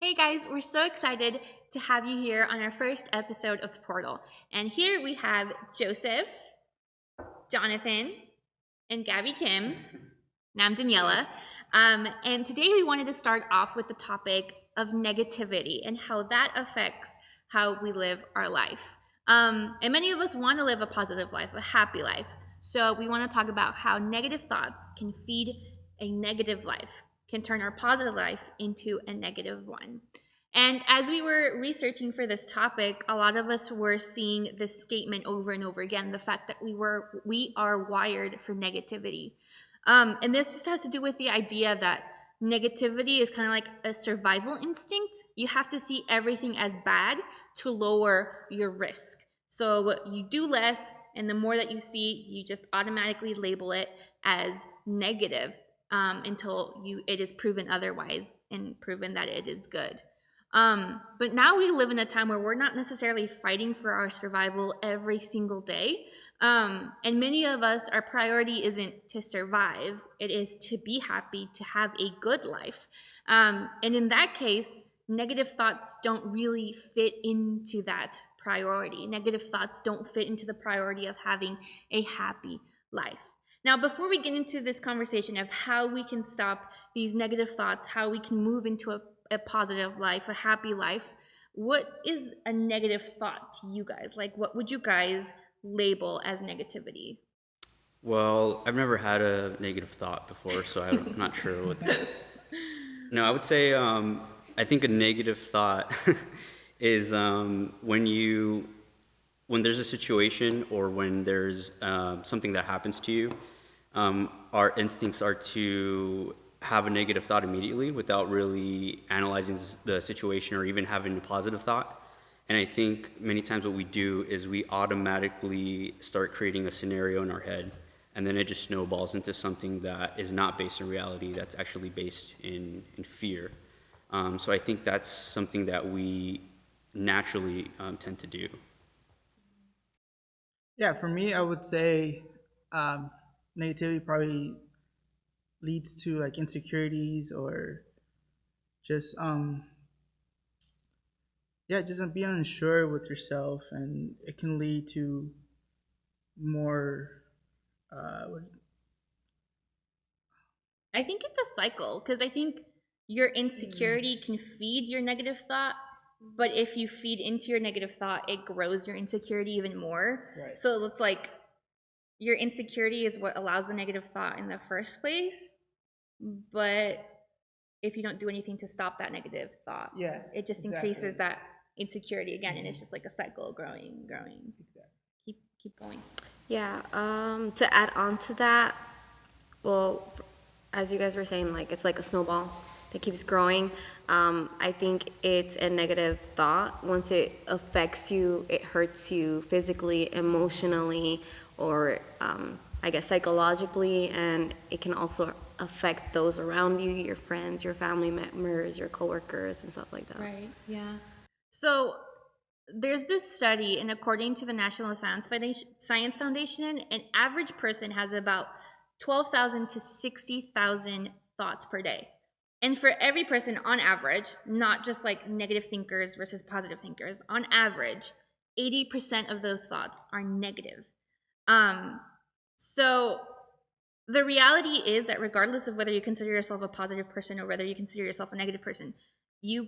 Hey guys, we're so excited to have you here on our first episode of Portal. And here we have Joseph, Jonathan, and Gaby Kim. And I'm Daniela. And today we wanted to start off with the topic of negativity and how that affects how we live our life. And many of us want to live a positive life, a happy life. So we want to talk about how negative thoughts can feed a negative life, can turn our positive life into a negative one. And as we were researching for this topic, a lot of us were seeing this statement over and over again, the fact that we are wired for negativity. And this just has to do with the idea that negativity is kind of like a survival instinct. You have to see everything as bad to lower your risk. So you do less, and the more that you see, you just automatically label it as negative until it is proven otherwise and proven that it is good. But now we live in a time where we're not necessarily fighting for our survival every single day. And many of us, our priority isn't to survive. It is to be happy, to have a good life. And in that case, negative thoughts don't really fit into that priority. Negative thoughts don't fit into the priority of having a happy life. Now, before we get into this conversation of how we can stop these negative thoughts, how we can move into a positive life, a happy life, what is a negative thought to you guys? Like, what would you guys label as negativity? Well, I've never had a negative thought before, so I'm not sure what that. No, I would say I think a negative thought is when there's a situation or when there's something that happens to you, our instincts are to have a negative thought immediately without really analyzing the situation or even having a positive thought. And I think many times what we do is we automatically start creating a scenario in our head, and then it just snowballs into something that is not based in reality, that's actually based in fear. So I think that's something that we naturally tend to do. Yeah, for me, I would say negativity probably leads to like insecurities or just just being unsure with yourself, and it can lead to more. I think it's a cycle, because I think your insecurity can feed your negative thought, but if you feed into your negative thought, it grows your insecurity even more. Right. So it's like your insecurity is what allows the negative thought in the first place, but if you don't do anything to stop that negative thought, it just increases that insecurity again, and it's just like a cycle growing. Exactly. Keep going. Yeah, to add on to that, well, as you guys were saying, like it's like a snowball that keeps growing. I think it's a negative thought. Once it affects you, it hurts you physically, emotionally, or I guess psychologically, and it can also affect those around you, your friends, your family members, your coworkers, and stuff like that. Right, yeah. So there's this study, and according to the National Science Foundation, an average person has about 12,000 to 60,000 thoughts per day. And for every person, on average, not just like negative thinkers versus positive thinkers, on average, 80% of those thoughts are negative. So the reality is that regardless of whether you consider yourself a positive person or whether you consider yourself a negative person, you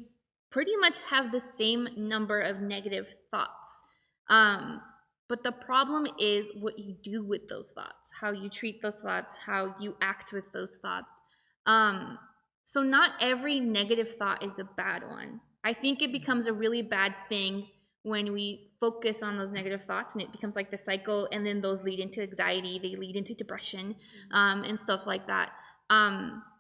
pretty much have the same number of negative thoughts. But the problem is what you do with those thoughts, how you treat those thoughts, how you act with those thoughts. So not every negative thought is a bad one. I think it becomes a really bad thing when we focus on those negative thoughts, and it becomes like the cycle, and then those lead into anxiety, they lead into depression, and stuff like that.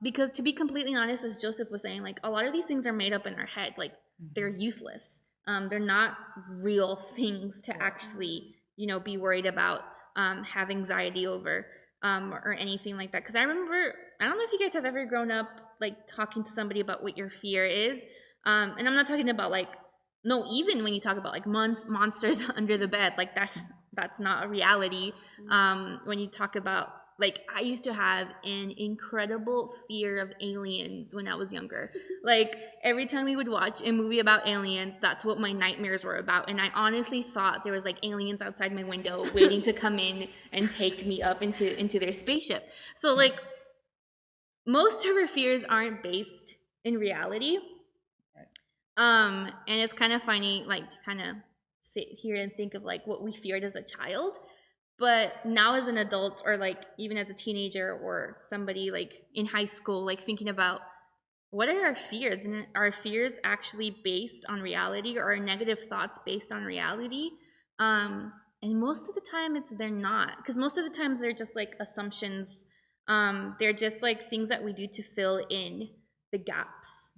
Because to be completely honest, as Joseph was saying, like a lot of these things are made up in our head, like they're useless. They're not real things to actually, be worried about, have anxiety over, or anything like that. Because I remember, I don't know if you guys have ever grown up like talking to somebody about what your fear is, and I'm not talking about like, no, even when you talk about like monsters under the bed, like that's not a reality. When you talk about like I used to have an incredible fear of aliens when I was younger. Like every time we would watch a movie about aliens, that's what my nightmares were about. And I honestly thought there was like aliens outside my window waiting to come in and take me up into their spaceship. So like most of our fears aren't based in reality. And it's kind of funny, like to kind of sit here and think of like what we feared as a child. But now as an adult, or like even as a teenager or somebody like in high school, like thinking about what are our fears, and are fears actually based on reality, or are negative thoughts based on reality? And most of the time they're not, because most of the times they're just like assumptions. They're just like things that we do to fill in the gaps.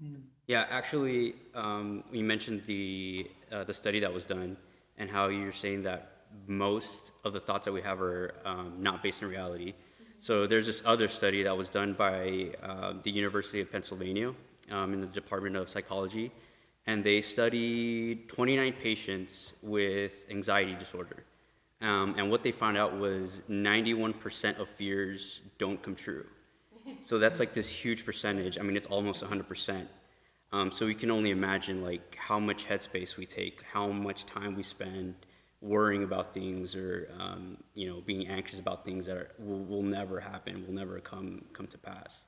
Yeah, actually, you mentioned the study that was done, and how you're saying that most of the thoughts that we have are not based in reality. So there's this other study that was done by the University of Pennsylvania in the Department of Psychology, and they studied 29 patients with anxiety disorder. And what they found out was 91% of fears don't come true. So that's like this huge percentage. I mean, it's almost 100%. So we can only imagine like how much headspace we take, how much time we spend worrying about things, or being anxious about things that will never happen, will never come to pass.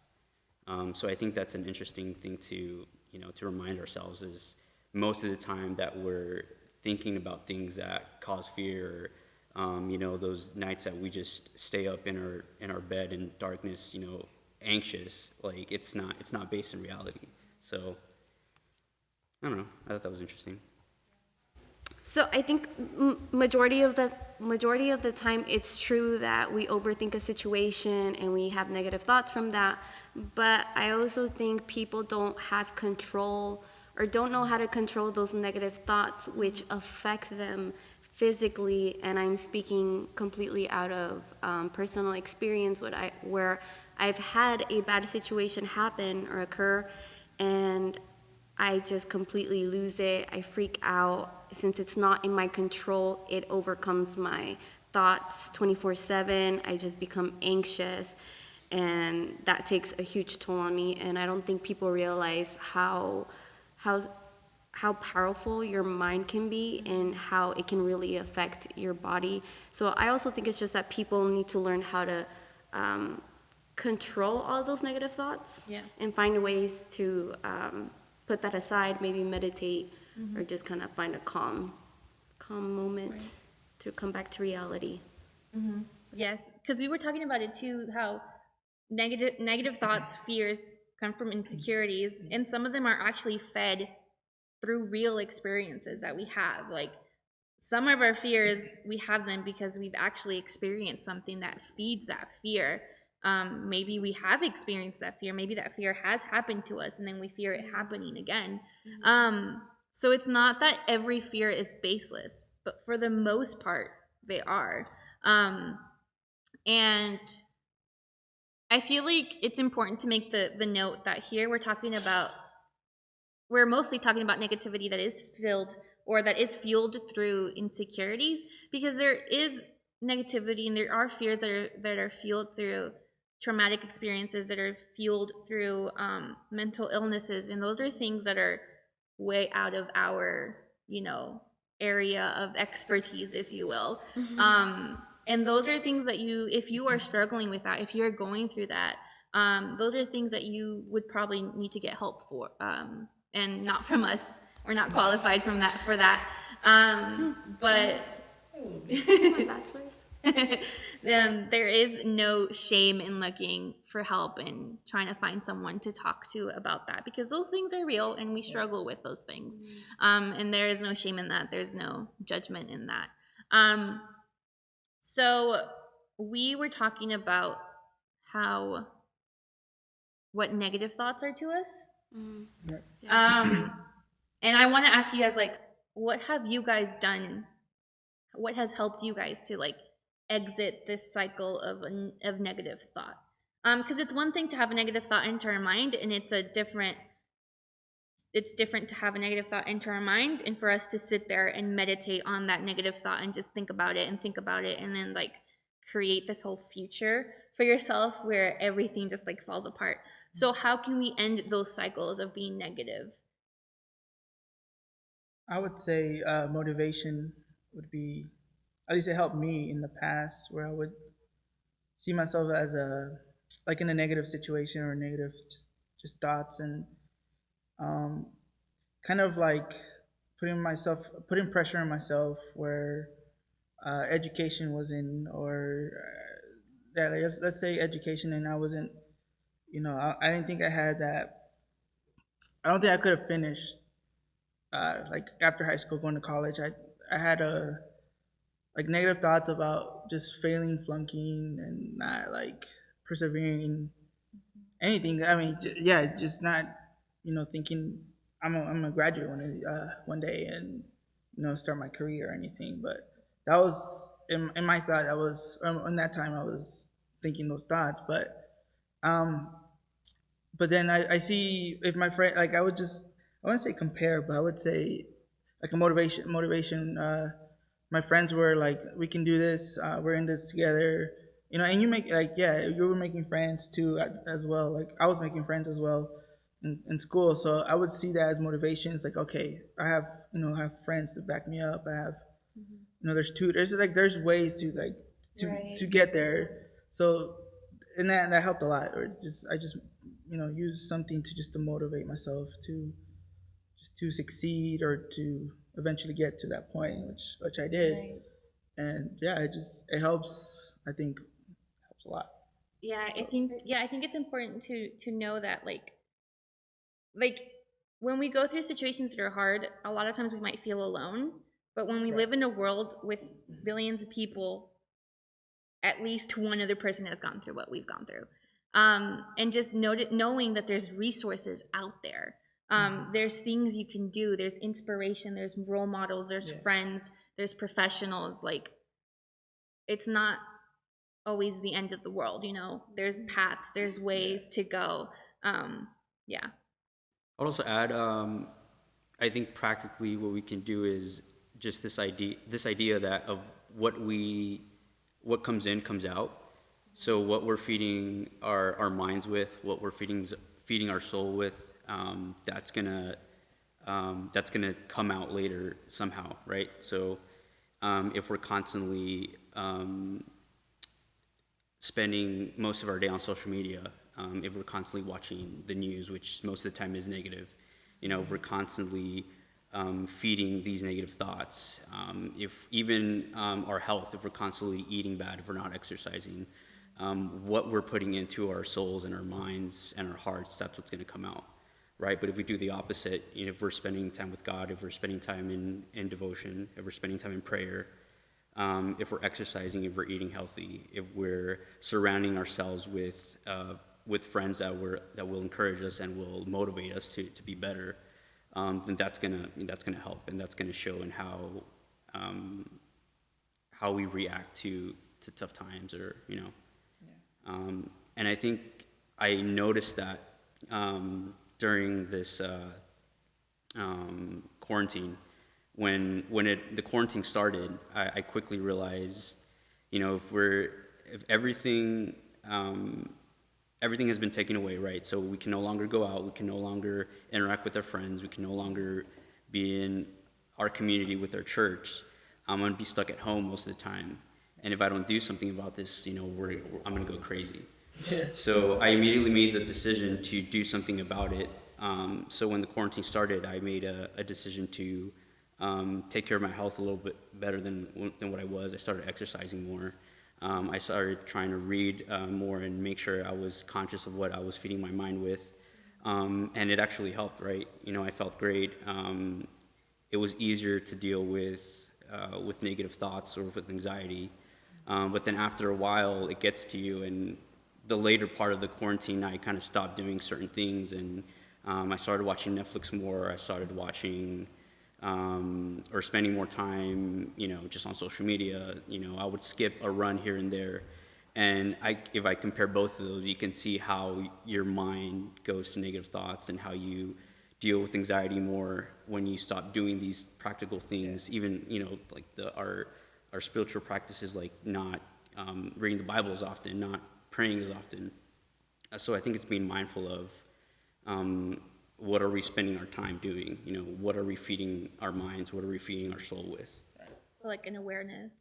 So I think that's an interesting thing to remind ourselves, is most of the time that we're thinking about things that cause fear, those nights that we just stay up in our bed in darkness, anxious, like it's not based in reality. So I don't know, I thought that was interesting. So I think majority of the time it's true that we overthink a situation and we have negative thoughts from that, but I also think people don't have control, or don't know how to control those negative thoughts, which affect them physically. And I'm speaking completely out of personal experience, where I've had a bad situation happen or occur, and I just completely lose it. I freak out. Since it's not in my control, it overcomes my thoughts 24/7. I just become anxious, and that takes a huge toll on me. And I don't think people realize how powerful your mind can be, and how it can really affect your body. So I also think it's just that people need to learn how to control all those negative thoughts, and find ways to put that aside, maybe meditate, or just kind of find a calm moment to come back to reality. Yes, because we were talking about it too, how negative thoughts, fears come from insecurities, and some of them are actually fed through real experiences that we have. Like some of our fears, we have them because we've actually experienced something that feeds that fear. Maybe we have experienced that fear. Maybe that fear has happened to us, and then we fear it happening again. So it's not that every fear is baseless, but for the most part, they are. And I feel like it's important to make the note that here we're mostly talking about negativity that is filled, or that is fueled through insecurities, because there is negativity and there are fears that are fueled through traumatic experiences, that are fueled through mental illnesses, and those are things that are way out of our area of expertise, if you will. And those are things that if you are struggling with that, if you're going through that, those are things that you would probably need to get help for, and not from us. We're not qualified for that. But My bachelor's. There is no shame in looking for help and trying to find someone to talk to about that, because those things are real and we struggle with those things. And there is no shame in that. There's no judgment in that. So we were talking about what negative thoughts are to us. And I want to ask you guys, like, what have you guys done? What has helped you guys to like exit this cycle of negative thought? Because it's one thing to have a negative thought enter our mind, and it's different to have a negative thought enter our mind and for us to sit there and meditate on that negative thought and just think about it and then like create this whole future for yourself where everything just like falls apart. So how can we end those cycles of being negative? I would say motivation would be, at least it helped me in the past, where I would see myself as like in a negative situation or negative just thoughts, and um, kind of like putting pressure on myself where education was in, or yeah, let's say education, and I wasn't, I didn't think I had that. I don't think I could have finished like after high school going to college. I had a like negative thoughts about just failing, flunking, and not like persevering in anything. I mean, yeah, just not, thinking I'm a graduate one day and start my career or anything. But that was in my thought. I was in that time I was thinking those thoughts, um, but then I see if my friend, like I wouldn't say compare, but I would say like a motivation. My friends were like, we can do this. We're in this together. And you make like, yeah, you were making friends too as well. Like I was making friends as well in school. So I would see that as motivation. It's like, okay, I have, have friends to back me up. I have, there's ways to like, to get there. So, and that helped a lot. Or I just, use something to motivate myself to succeed or to eventually get to that point, which I did. Right. And yeah, it helps. I think helps a lot. Yeah, I think it's important to know that like when we go through situations that are hard, a lot of times we might feel alone, but when we live in a world with billions of people, at least one other person has gone through what we've gone through. And just knowing that there's resources out there. There's things you can do. There's inspiration. There's role models. There's friends. There's professionals. Like, it's not always the end of the world. There's paths. There's ways to go. Yeah. I'll also add, I think practically what we can do is just this idea that of what comes in comes out. So what we're feeding our minds with, what we're feeding our soul with, that's gonna come out later somehow, right? So if we're constantly spending most of our day on social media, if we're constantly watching the news, which most of the time is negative, if we're constantly feeding these negative thoughts, if even our health, if we're constantly eating bad, if we're not exercising, what we're putting into our souls and our minds and our hearts, that's what's going to come out, right? But if we do the opposite, if we're spending time with God, if we're spending time in devotion, if we're spending time in prayer, if we're exercising, if we're eating healthy, if we're surrounding ourselves with friends that will encourage us and will motivate us to be better, then that's gonna help, and that's gonna show in how we react to tough times, or and I think I noticed that during this quarantine, when the quarantine started, I quickly realized, if everything has been taken away, right? So we can no longer go out, we can no longer interact with our friends, we can no longer be in our community with our church. I'm gonna be stuck at home most of the time, and if I don't do something about this, I'm gonna go crazy. Yeah. So I immediately made the decision to do something about it. So when the quarantine started, I made a decision to take care of my health a little bit better than what I was. I started exercising more. I started trying to read more and make sure I was conscious of what I was feeding my mind with. And it actually helped, right? I felt great. It was easier to deal with negative thoughts or with anxiety. But then after a while, it gets to you. And the later part of the quarantine, I kind of stopped doing certain things. And I started watching Netflix more. I started watching or spending more time, just on social media. I would skip a run here and there. And if I compare both of those, you can see how your mind goes to negative thoughts and how you deal with anxiety more when you stop doing these practical things. Even, like our spiritual practices, like not reading the Bible as often, not praying as often. So I think it's being mindful of what are we spending our time doing? You know, what are we feeding our minds? What are we feeding our soul with? So like an awareness.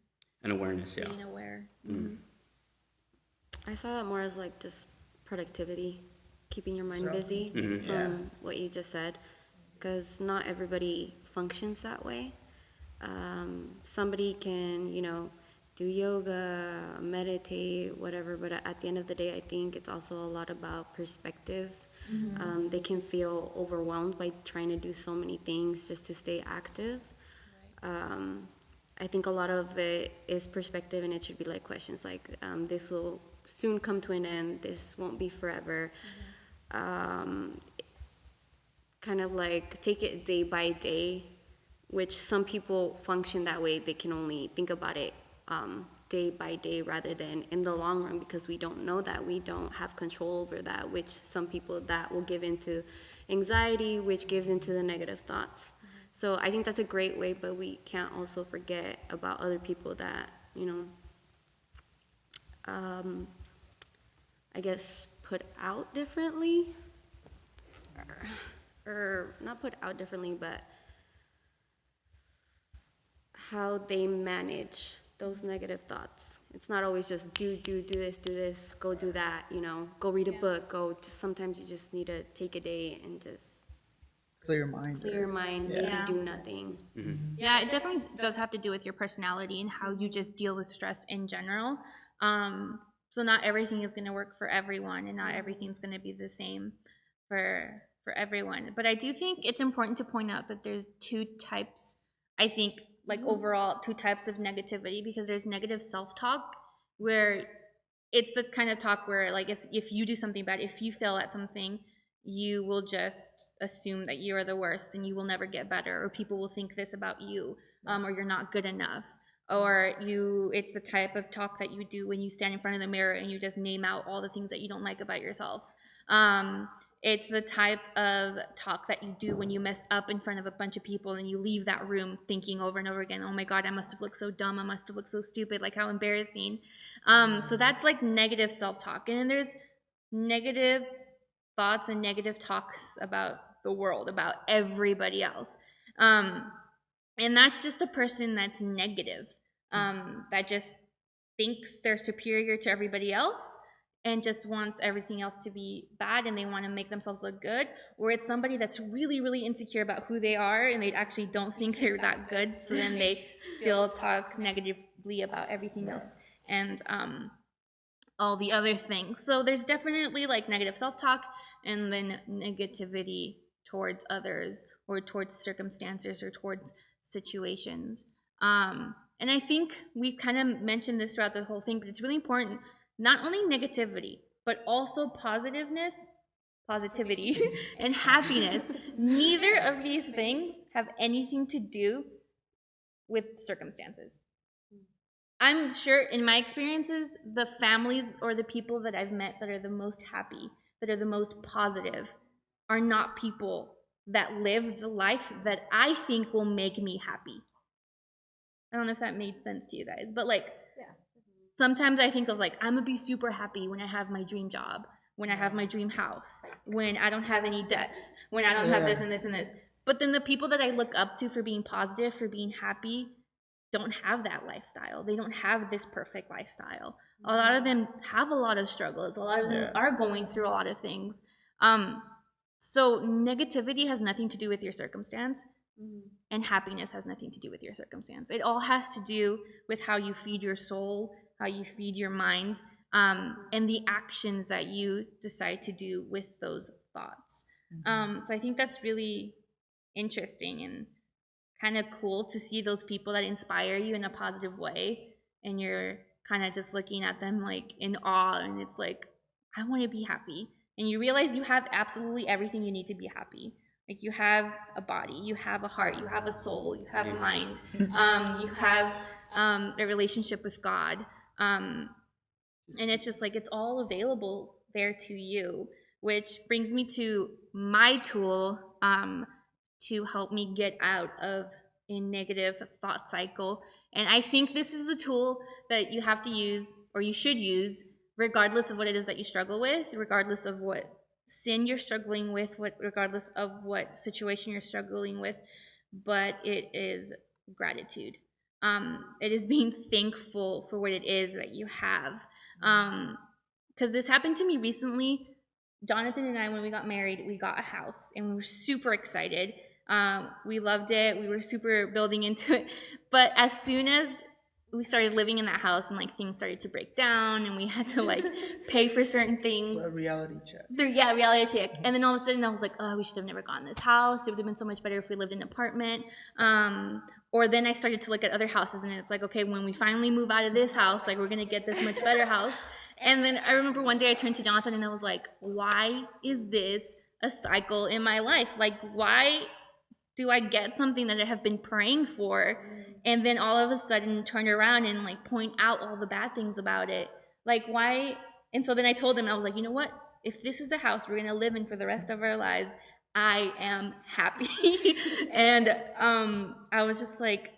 An awareness, yeah. Being aware. Mm-hmm. I saw that more as like just productivity, keeping your mind So- busy Mhm. from what you just said, because not everybody functions that way. Somebody can, you know, do yoga, meditate, whatever, but at the end of the day, I think it's also a lot about perspective. They can feel overwhelmed by trying to do so many things just to stay active. I think a lot of it is perspective, and it should be like questions like, this will soon come to an end, this won't be forever. Kind of like take it day by day, which some people function that way. They can only think about it day by day rather than in the long run, because we don't know that. We don't have control over that, which some people that will give into anxiety, which gives into the negative thoughts. So I think that's a great way, but we can't also forget about other people that, you know, I guess put out differently, or not put out differently, but how they manage those negative thoughts. It's not always just do this, go do that, you know, go read a book, sometimes you just need to take a day and just Clear your mind. clear your mind, maybe Yeah. do nothing. Yeah, it definitely does have to do with your personality and how you just deal with stress in general. So not everything is going to work for everyone, and not everything's going to be the same for everyone. But I do think it's important to point out that there's two types, I think, like overall, two types of negativity, because there's negative self-talk, where it's the kind of talk where, like, if you do something bad, if you fail at something, you will just assume that you are the worst and you will never get better, or people will think this about you, or you're not good enough, or it's the type of talk that you do when you stand in front of the mirror and you just name out all the things that you don't like about yourself. It's the type of talk that you do when you mess up in front of a bunch of people and you leave that room thinking over and over again, oh my God, I must have looked so dumb, I must have looked so stupid, like how embarrassing. So that's like negative self-talk. And then there's negative thoughts and negative talks about the world, about everybody else. And that's just a person that's negative, that just thinks they're superior to everybody else and just wants everything else to be bad, and they want to make themselves look good. Or it's somebody that's really, really insecure about who they are and they actually don't think they're that good, so then they still talk negatively about everything else and all the other things. So there's definitely like negative self-talk and then negativity towards others or towards circumstances or towards situations. And I think we've kind of mentioned this throughout the whole thing, but it's really important, not only negativity, but also positivity, and happiness. Neither of these things have anything to do with circumstances. I'm sure in my experiences, the families or the people that I've met that are the most happy, that are the most positive, are not people that live the life that I think will make me happy. I don't know if that made sense to you guys, but like, sometimes I think of like, I'm gonna be super happy when I have my dream job, when I have my dream house, when I don't have any debts, when I don't have this and this and this. But then the people that I look up to for being positive, for being happy, don't have that lifestyle. They don't have this perfect lifestyle. A lot of them have a lot of struggles. A lot of them are going through a lot of things. So negativity has nothing to do with your circumstance, and happiness has nothing to do with your circumstance. It all has to do with how you feed your soul, how you feed your mind, and the actions that you decide to do with those thoughts. So I think that's really interesting and kind of cool to see those people that inspire you in a positive way, and you're kind of just looking at them like in awe, and it's like, I want to be happy. And you realize you have absolutely everything you need to be happy. Like, you have a body, you have a heart, you have a soul, you have a mind, you have a relationship with God, and it's just like, it's all available there to you, which brings me to my tool to help me get out of a negative thought cycle. And I think this is the tool that you have to use, or you should use, regardless of what it is that you struggle with, regardless of what sin you're struggling with, regardless of what situation you're struggling with, but it is gratitude. It is being thankful for what it is that you have. Because this happened to me recently. Jonathan and I, when we got married, we got a house and we were super excited. We loved it. We were super building into it. But as soon as we started living in that house and like things started to break down and we had to like pay for certain things. So a reality check. Reality check. And then all of a sudden I was like, oh, we should have never gotten this house. It would have been so much better if we lived in an apartment. Or then I started to look at other houses and it's like, okay, when we finally move out of this house, like we're going to get this much better house. And then I remember one day I turned to Jonathan and I was like, why is this a cycle in my life? Like, why do I get something that I have been praying for and then all of a sudden turn around and like point out all the bad things about it? Like, why? And so then I told him, I was like, you know what? If this is the house we're going to live in for the rest of our lives, I am happy. And I was just like,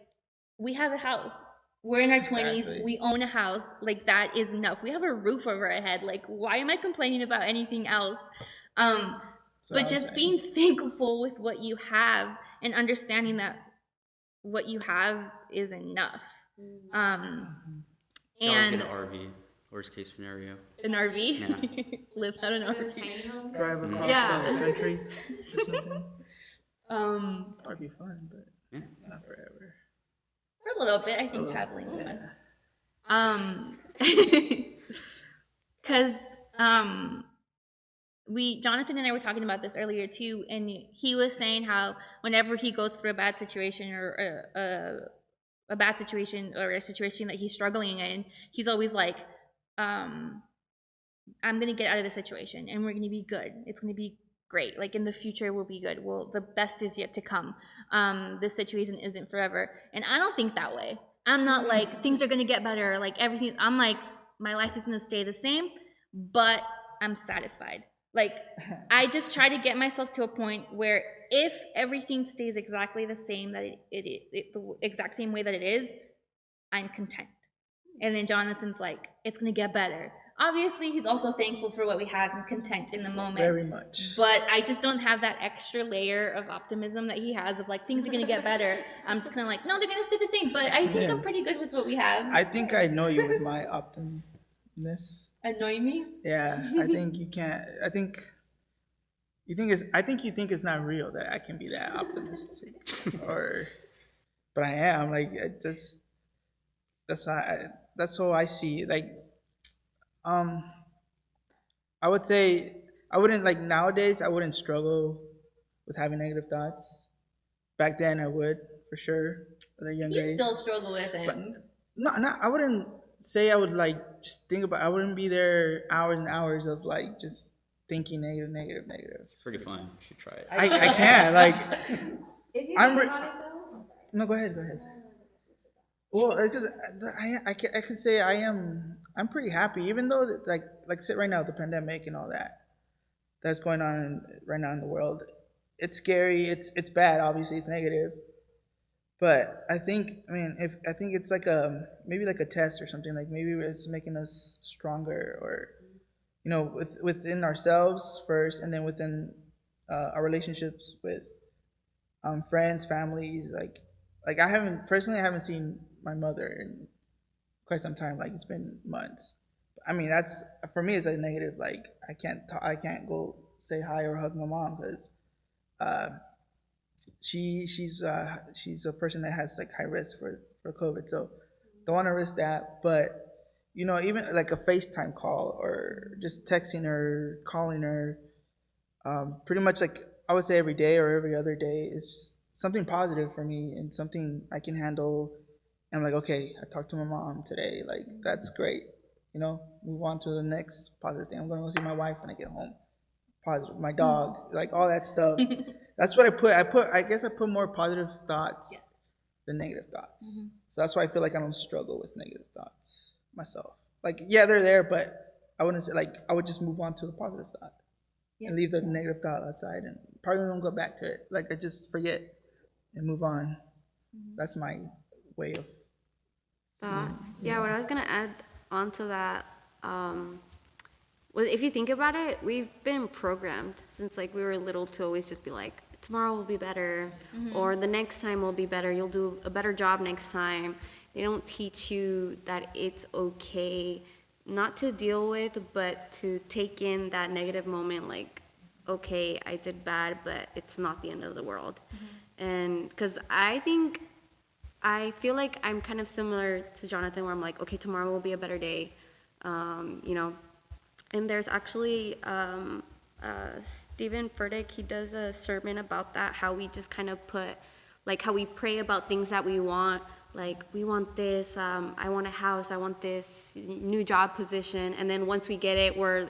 we have a house. We're in our 20s. We own a house. Like, that is enough. We have a roof over our head. Like, why am I complaining about anything else? But just being thankful with what you have and understanding that what you have is enough. And an RV, worst case scenario. An RV? Yeah. Live out an RV. Drive across the country or something. That'd be fun, but not forever. For a little bit, I think traveling is fun. Because Jonathan and I were talking about this earlier too, and he was saying how whenever he goes through a bad situation or a bad situation or a situation that he's struggling in, he's always like, I'm gonna get out of this situation and we're gonna be good. It's gonna be great. Like, in the future we'll be good. Well, the best is yet to come. This situation isn't forever. And I don't think that way. I'm not like, things are gonna get better, like everything. I'm like, my life is gonna stay the same, but I'm satisfied. Like, I just try to get myself to a point where if everything stays exactly the same, that the exact same way that it is, I'm content. And then Jonathan's like, it's gonna get better. Obviously, he's also thankful for what we have and content in the moment. Very much. But I just don't have that extra layer of optimism that he has of like, things are gonna get better. I'm just kind of like, no, they're gonna stay the same. But I think I'm pretty good with what we have. I think I know you with my optimism. Annoy me? Yeah, I think you can't. I think you think it's not real that I can be that optimistic, but I am. Like, that's how I see it. Like, I would say I wouldn't, like, nowadays I wouldn't struggle with having negative thoughts. Back then I would, for sure. At a younger age. Still struggle with it. But I wouldn't say I would like just think about. I wouldn't be there hours and hours of like just thinking negative. It's pretty fun. You should try it. I can't, like. If you I'm think about it though. No, go ahead. Well, it's just I could say I'm pretty happy, even though like sit right now, the pandemic and all that's going on right now in the world. It's scary. It's bad. Obviously, it's negative. But I think it's like maybe like a test or something. Like, maybe it's making us stronger, or within ourselves first, and then within our relationships with friends, families. Like I haven't seen my mother in quite some time. Like, it's been months. I mean, that's, for me, it's a negative. Like, I can't go say hi or hug my mom because she's a person that has like high risk for COVID, so don't want to risk that. But even like a FaceTime call or just texting her, calling her, pretty much like I would say every day or every other day is just something positive for me and something I can handle. And I'm like, okay, I talked to my mom today, like that's great. Move on to the next positive thing. I'm gonna go see my wife when I get home. Positive, my dog, like all that stuff. That's what I guess I put more positive thoughts than negative thoughts. Mm-hmm. So that's why I feel like I don't struggle with negative thoughts myself. Like, yeah, they're there, but I wouldn't say, like, I would just move on to the positive thought and leave the negative thought outside and probably don't go back to it. Like, I just forget and move on. Mm-hmm. That's my way of yeah, what I was gonna add onto that, well, if you think about it, we've been programmed since like we were little to always just be like, tomorrow will be better, or the next time will be better. You'll do a better job next time. They don't teach you that it's okay not to deal with, but to take in that negative moment like, okay, I did bad, but it's not the end of the world. And because I feel like I'm kind of similar to Jonathan, where I'm like, okay, tomorrow will be a better day, you know. And there's actually Stephen Furtick, he does a sermon about that, how we just kind of put, like how we pray about things that we want, like we want this, I want a house, I want this new job position, and then once we get it, we're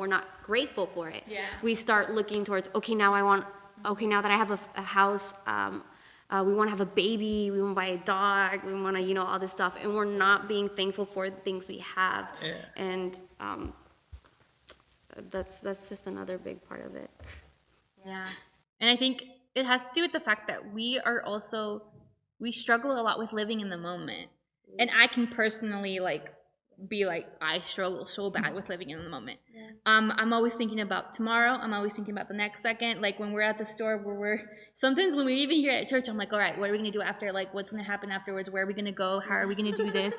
not grateful for it. Yeah. We start looking towards, okay, now that I have a house, we want to have a baby, we want to buy a dog, we want to, you know, all this stuff, and we're not being thankful for the things we have. Yeah. And that's just another big part of it. Yeah. And I think it has to do with the fact that we struggle a lot with living in the moment. And I can personally be like, I struggle so bad with living in the moment. Yeah. I'm always thinking about tomorrow. I'm always thinking about the next second. Like when we're at the store, sometimes when we're even here at church, I'm like, all right, what are we going to do after? Like, what's going to happen afterwards? Where are we going to go? How are we going to do this?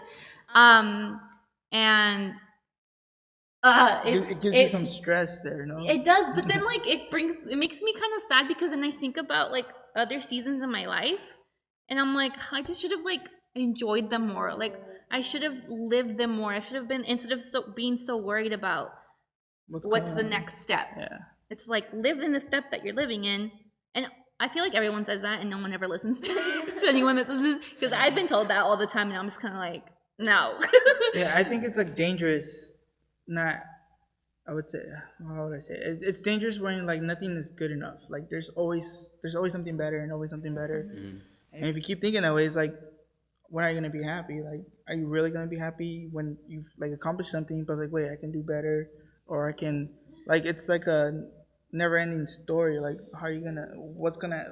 It gives you some stress there, no? It does, but then it makes me kind of sad, because then I think about like other seasons in my life, and I'm like, I just should have enjoyed them more. Like I should have lived them more. I should have been, instead of being so worried about what's the next step. Yeah. It's like, live in the step that you're living in. And I feel like everyone says that, and no one ever listens to anyone that says this, because I've been told that all the time, and I'm just kind of like, no. Yeah, I think it's dangerous. I would say, how would I say it? It's dangerous when nothing is good enough. Like there's always something better and always something better. Mm-hmm. And if you keep thinking that way, it's like, when are you gonna be happy? Like, are you really gonna be happy when you've accomplished something, but wait, I can do better, or I can it's like a never-ending story. Like, how are you gonna? What's gonna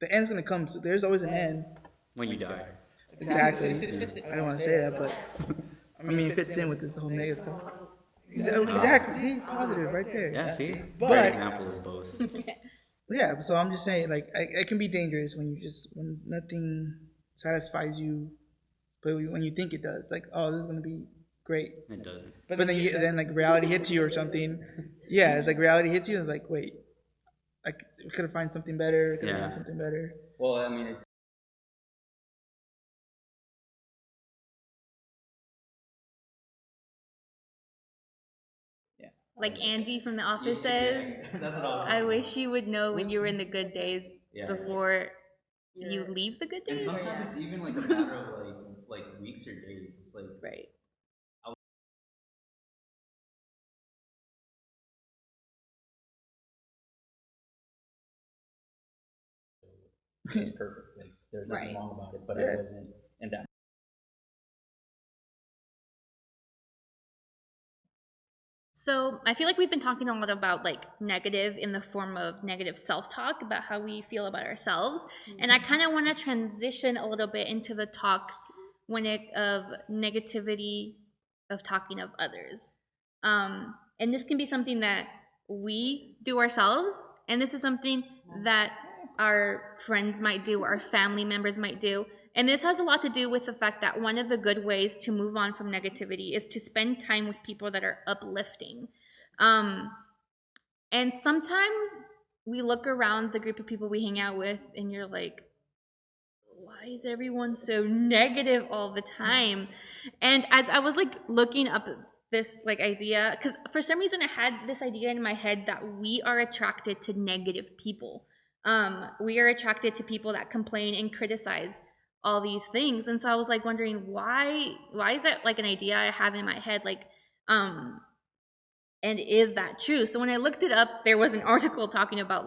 the end's gonna come. So there's always an end. When you die. Exactly. I don't want to say that, but I mean, it fits in with this whole negative stuff. Exactly. See, positive right there. Yeah, see? But, great example of both. Yeah, so I'm just saying, it can be dangerous when nothing satisfies you, but when you think it does, oh, this is gonna be great. It doesn't. But then reality hits you or something. Yeah, it's reality hits you. It's wait, we could have found something better. Find something better. Well, I mean, it's. Like Andy from The Office says, That's what I was I wish you would know when you were in the good days before you leave the good days. And sometimes it's even a matter of weeks or days. It's right. It's perfect. There's nothing wrong about it, but it wasn't in that. So I feel like we've been talking a lot about negative in the form of negative self-talk, about how we feel about ourselves. Mm-hmm. And I kind of want to transition a little bit into the talk of negativity of talking of others. And this can be something that we do ourselves, and this is something that our friends might do, our family members might do. And this has a lot to do with the fact that one of the good ways to move on from negativity is to spend time with people that are uplifting. And sometimes we look around the group of people we hang out with, and you're like, why is everyone so negative all the time? And as I was looking up this idea, because for some reason I had this idea in my head that we are attracted to negative people. We are attracted to people that complain and criticize all these things. And so I was wondering, why is that an idea I have in my head? And is that true? So when I looked it up, there was an article talking about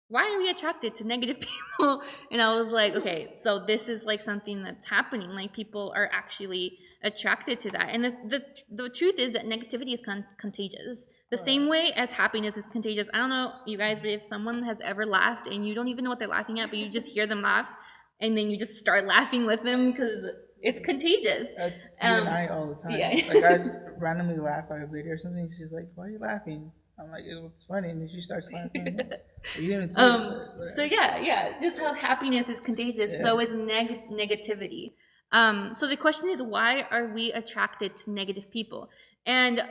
why are we attracted to negative people? And I was like, okay, so this is something that's happening. People are actually attracted to that. And the truth is that negativity is contagious. The same way as happiness is contagious. I don't know, you guys, but if someone has ever laughed and you don't even know what they're laughing at, but you just hear them laugh, and then you just start laughing with them because It's contagious. That's you and I all the time. yeah. Like I just randomly laugh at a video or something. She's like, "Why are you laughing?" I'm like, "It was funny," and then she starts laughing. You didn't even see it. But So yeah, just how happiness is contagious, so is negativity. So the question is, why are we attracted to negative people? And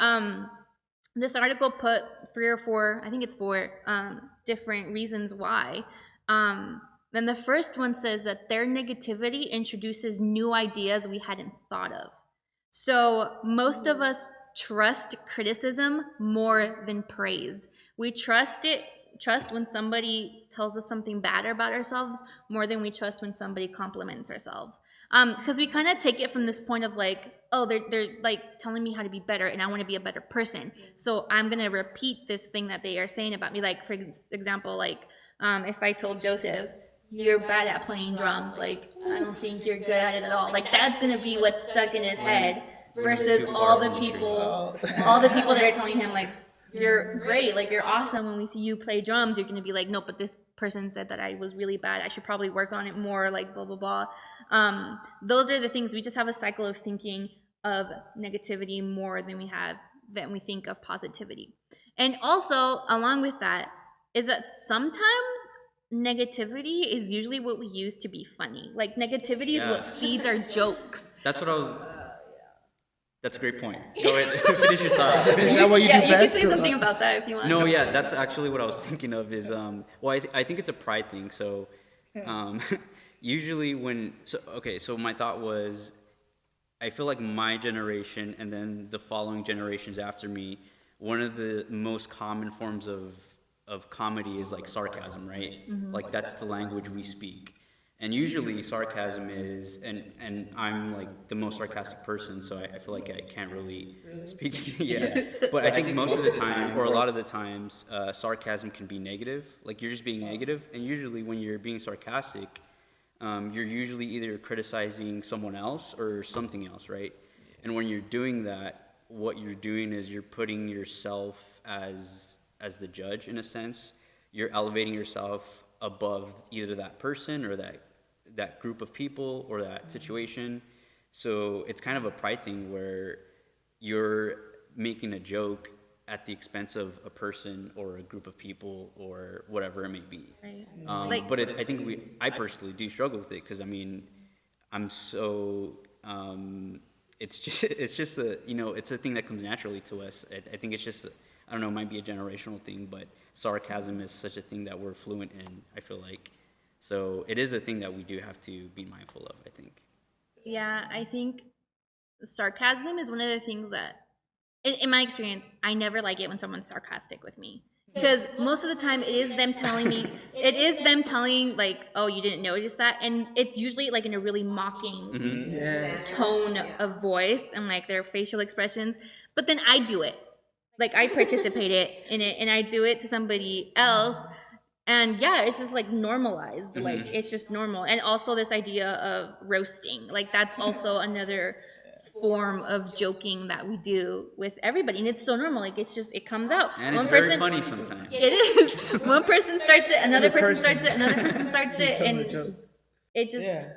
this article put 3 or 4, I think it's 4 different reasons why. Then the first one says that their negativity introduces new ideas we hadn't thought of. So most of us trust criticism more than praise. We trust when somebody tells us something bad about ourselves more than we trust when somebody compliments ourselves. Because we kind of take it from this point of like, oh, they're like telling me how to be better and I want to be a better person. So I'm going to repeat this thing that they are saying about me. Like, for example, like if I told Joseph, you're bad at playing drums, like, I don't think you're good at it at all. Like, that's going to be what's stuck in his head versus all the people that are telling him, like, you're great, like, you're awesome. When we see you play drums, you're going to be like, no, but this person said that I was really bad. I should probably work on it more, like, blah, blah, blah. Those are the things. We just have a cycle of thinking of negativity more than we think of positivity. And also, along with that, is that sometimes negativity is usually what we use to be funny. Like, negativity is what feeds our jokes. That's a great point. Go ahead, finish your thought. Is that what you do best? You can say something about that if you want. No, yeah, that's actually what I was thinking of is, I think it's a pride thing. So, usually so my thought was, I feel like my generation and then the following generations after me, one of the most common forms of comedy is like sarcasm, right? Mm-hmm. Like that's the language we speak. And usually sarcasm is, and I'm like the most sarcastic person, so I feel like I can't really speak. But I think most of the time, or a lot of the times, sarcasm can be negative. Like you're just being negative, and usually when you're being sarcastic, you're usually either criticizing someone else or something else, right? And when you're doing that, what you're doing is you're putting yourself as the judge in a sense. You're elevating yourself above either that person or that group of people or that situation. So it's kind of a pride thing where you're making a joke at the expense of a person or a group of people or whatever it may be. Right. But I personally do struggle with it because I mean, I'm so it's just it's a thing that comes naturally to us. I think it's just I don't know, it might be a generational thing, but sarcasm is such a thing that we're fluent in, I feel like. So it is a thing that we do have to be mindful of, I think. Yeah, I think sarcasm is one of the things that, in my experience, I never like it when someone's sarcastic with me. Because most of the time it is them telling like, oh, you didn't notice that? And it's usually like in a really mocking tone of voice and like their facial expressions. But then I do it. Like I participate in it and I do it to somebody else. And yeah, it's just like normalized. Mm-hmm. Like it's just normal. And also this idea of roasting. Like that's also another form of joking that we do with everybody. And it's so normal. Like it's just, it comes out. And it's very funny sometimes. It is. One person starts it, another person starts it, another person starts it. And it just,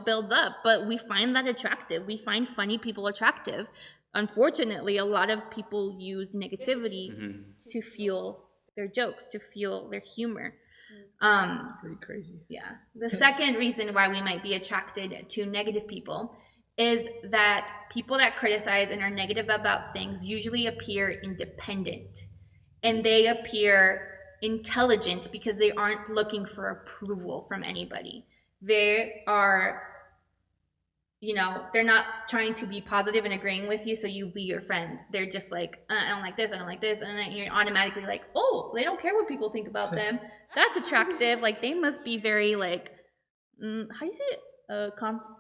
builds up. But we find that attractive. We find funny people attractive. Unfortunately, a lot of people use negativity to fuel their jokes, to fuel their humor. It's pretty crazy. Yeah. The second reason why we might be attracted to negative people is that people that criticize and are negative about things usually appear independent. And they appear intelligent because they aren't looking for approval from anybody. They are... they're not trying to be positive and agreeing with you so you be your friend. They're just like, I don't like this, I don't like this. And then you're automatically like, oh, they don't care what people think about them. That's attractive. Like, they must be very, like, how do you say it?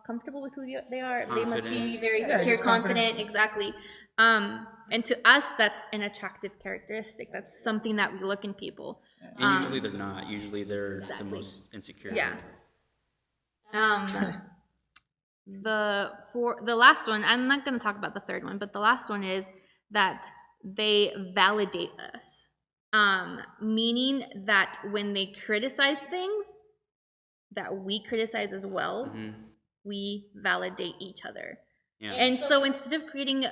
Comfortable with who they are. Confident. They must be very secure, confident. Exactly. And to us, that's an attractive characteristic. That's something that we look in people. And usually they're not. Usually they're the most insecure. Yeah. The last one, I'm not going to talk about the third one, but the last one is that they validate us. Meaning that when they criticize things that we criticize as well, we validate each other. Yeah. And so instead of creating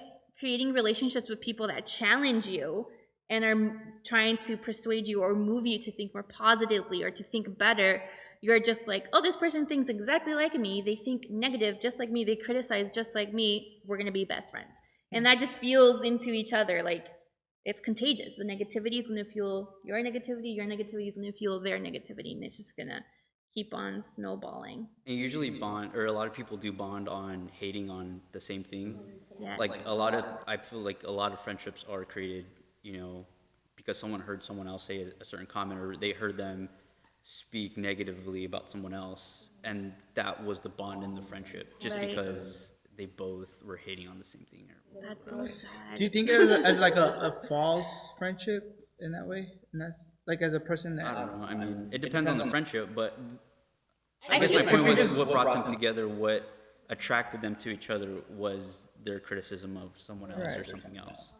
relationships with people that challenge you and are trying to persuade you or move you to think more positively or to think better, you're just like, oh, this person thinks exactly like me. They think negative just like me. They criticize just like me. We're going to be best friends. And that just fuels into each other. Like, it's contagious. The negativity is going to fuel your negativity. Your negativity is going to fuel their negativity. And it's just going to keep on snowballing. And usually bond, or a lot of people do bond on hating on the same thing. Yes. Like I feel like a lot of friendships are created, you know, because someone heard someone else say a certain comment, or they heard them speak negatively about someone else, and that was the bond in the friendship, just Right. because they both were hating on the same thing. That's so sad. Do you think as like a false friendship in that way? And that's like as a person that I don't know. I mean, it depends on the friendship, but I I guess my think- point was Because- what brought them together, what attracted them to each other was their criticism of someone else or Right. something else.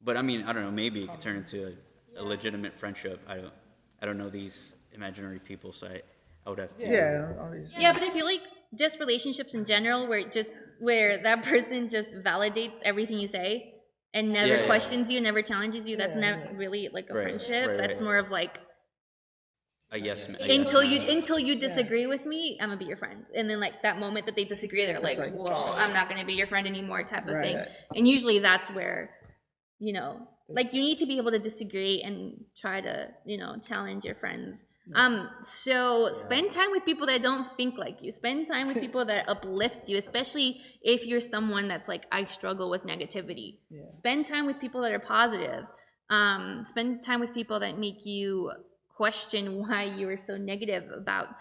But I mean, I don't know, maybe it could turn into a legitimate friendship. I don't know these imaginary people, so I would have to. yeah, obviously. Yeah, but I feel like just relationships in general, where that person just validates everything you say and never Yeah, yeah. questions you, never challenges you. That's Yeah, not really like a Right, friendship. right, That's right. more of like, A yes man. until you disagree with me, I'm gonna be your friend. And then like that moment that they disagree, they're like, like- well, I'm not gonna be your friend anymore, type of Right. thing. And usually that's where, you know, like you need to be able to disagree and try to, you know, challenge your friends. So spend time with people that don't think like you. Spend time with people that uplift you, especially if you're someone that's like, I struggle with negativity. Yeah. Spend time with people that are positive. Spend time with people that make you question why you are so negative about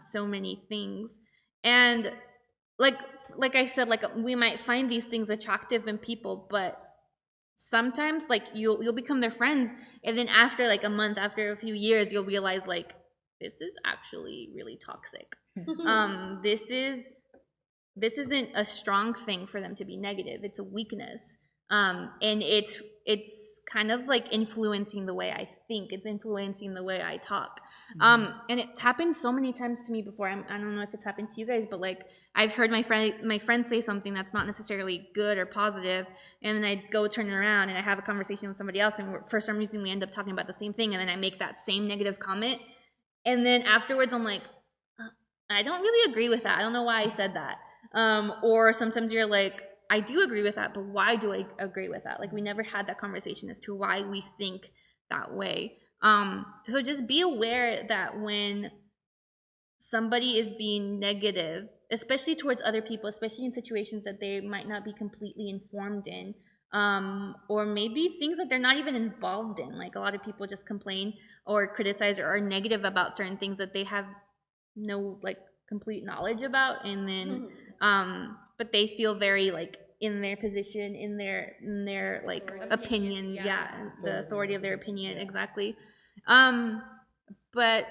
so many things. And like I said, like we might find these things attractive in people, but sometimes like you'll become their friends, and then after like a month, after a few years, you'll realize like this is actually really toxic. This isn't a strong thing for them to be negative. It's a weakness. And it's kind of like influencing the way I think. It's influencing the way I talk. And it's happened so many times to me before. I don't know if it's happened to you guys, but like I've heard my friend say something that's not necessarily good or positive, and then I go turn around and I have a conversation with somebody else, and for some reason we end up talking about the same thing, and then I make that same negative comment, and then afterwards I'm like, I don't really agree with that. I don't know why I said that. Or sometimes you're like, I do agree with that, but why do I agree with that? Like we never had that conversation as to why we think that way. So just be aware that when somebody is being negative, especially towards other people, especially in situations that they might not be completely informed in, or maybe things that they're not even involved in. Like a lot of people just complain or criticize or are negative about certain things that they have no like complete knowledge about, and then but they feel very like in their position, in their like opinion, the authority of their opinion, exactly. But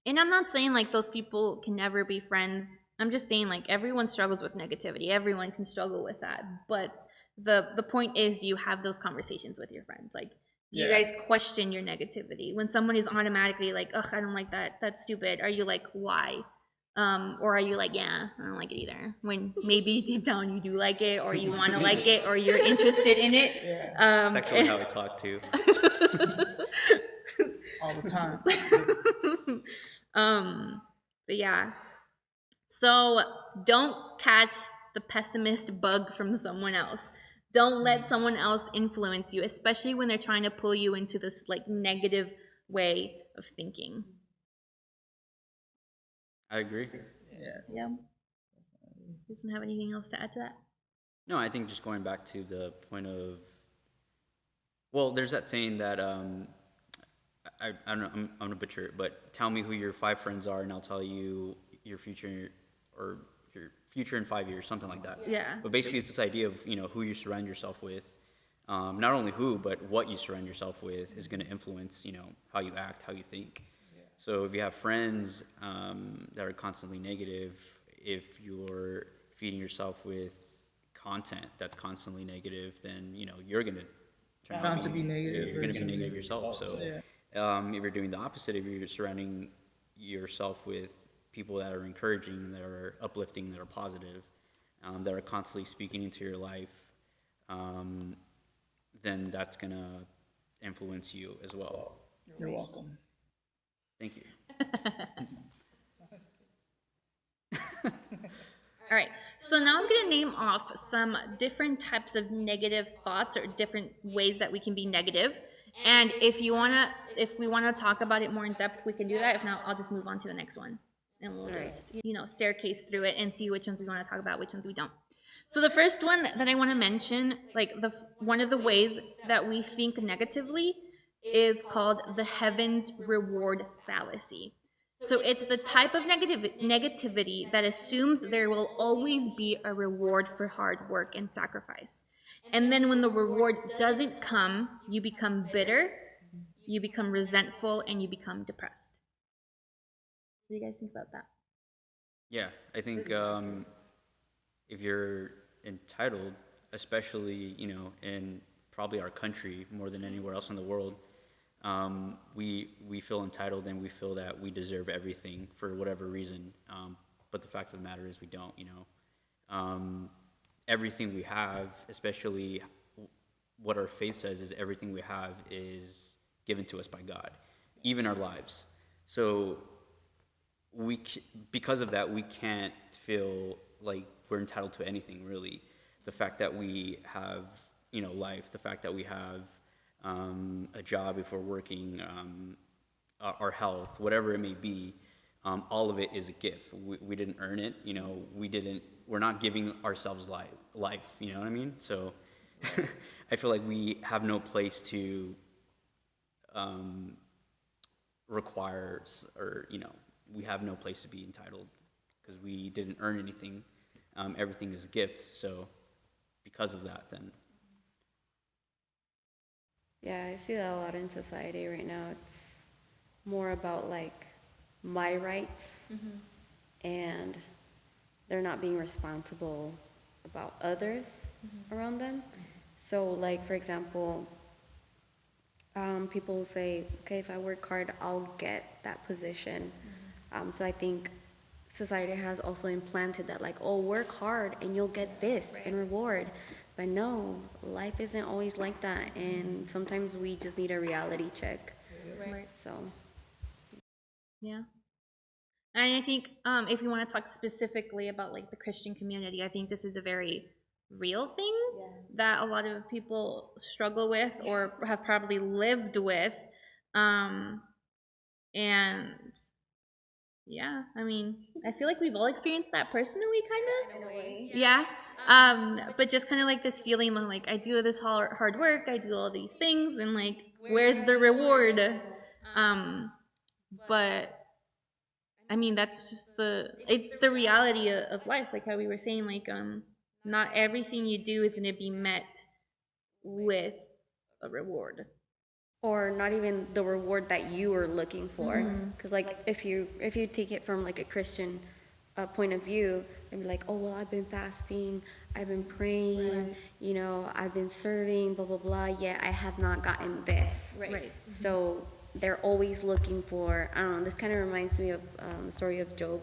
and I'm not saying like those people can never be friends. I'm just saying like everyone struggles with negativity. Everyone can struggle with that. But the point is, you have those conversations with your friends. Like, do you guys question your negativity? When someone is automatically like, ugh, I don't like that. That's stupid. Are you like, why? Or are you like, yeah, I don't like it either. When maybe deep down you do like it, or you want to like it, or you're interested in it. It's actually how I talk too. All the time. But yeah. So don't catch the pessimist bug from someone else. Don't let someone else influence you, especially when they're trying to pull you into this like negative way of thinking. I agree. Yeah. Doesn't have anything else to add to that? No, I think just going back to the point of, well, there's that saying that I don't know, I'm gonna butcher it, but tell me who your 5 friends are, and I'll tell you your future, or your future in 5 years, something like that. Yeah. But basically, it's this idea of, you know, who you surround yourself with. Not only who, but what you surround yourself with is going to influence, you know, how you act, how you think. So if you have friends that are constantly negative, if you're feeding yourself with content that's constantly negative, then, you know, you're going to turn out to be negative. You're going to be negative yourself. So if you're doing the opposite, if you're surrounding yourself with people that are encouraging, that are uplifting, that are positive, that are constantly speaking into your life, then that's going to influence you as well. You're welcome. Thank you. All right, so now I'm going to name off some different types of negative thoughts or different ways that we can be negative. And if we want to talk about it more in depth, we can do that. If not, I'll just move on to the next one. And we'll just, staircase through it and see which ones we want to talk about, which ones we don't. So the first one that I want to mention, one of the ways that we think negatively is called the heavens reward fallacy. So it's the type of negativity that assumes there will always be a reward for hard work and sacrifice. And then when the reward doesn't come, you become bitter, you become resentful, and you become depressed. What do you guys think about that? Yeah, I think if you're entitled, especially, in probably our country more than anywhere else in the world, we feel entitled and we feel that we deserve everything for whatever reason. But the fact of the matter is we don't, everything we have, especially what our faith says is everything we have is given to us by God, even our lives. So because of that, we can't feel like we're entitled to anything, really. The fact that we have, life, the fact that we have a job if we're working, our health, whatever it may be, all of it is a gift. We didn't earn it, we're not giving ourselves life, you know what I mean? So I feel like we have no place to require, or, we have no place to be entitled because we didn't earn anything. Everything is a gift. So because of that, then. Yeah, I see that a lot in society right now. It's more about my rights, and they're not being responsible about others around them. So for example, people say, okay, if I work hard, I'll get that position. So I think society has also implanted that work hard and you'll get this in reward. But no, life isn't always like that, and sometimes we just need a reality check. Right. So. Yeah. And I think if you want to talk specifically about the Christian community, I think this is a very real thing that a lot of people struggle with or have probably lived with. And yeah, I mean, I feel like we've all experienced that personally, kind of. In a way. Yeah. But just kind of this feeling of I do this hard work, I do all these things, and where's the reward? But I mean, that's just it's the reality of life, how we were saying, not everything you do is going to be met with a reward. Or not even the reward that you are looking for. Because if you take it from a Christian point of view, and be oh, well, I've been fasting, I've been praying, I've been serving, blah, blah, blah, yet I have not gotten this. Right. So they're always looking for, I don't know, this kind of reminds me of the story of Job.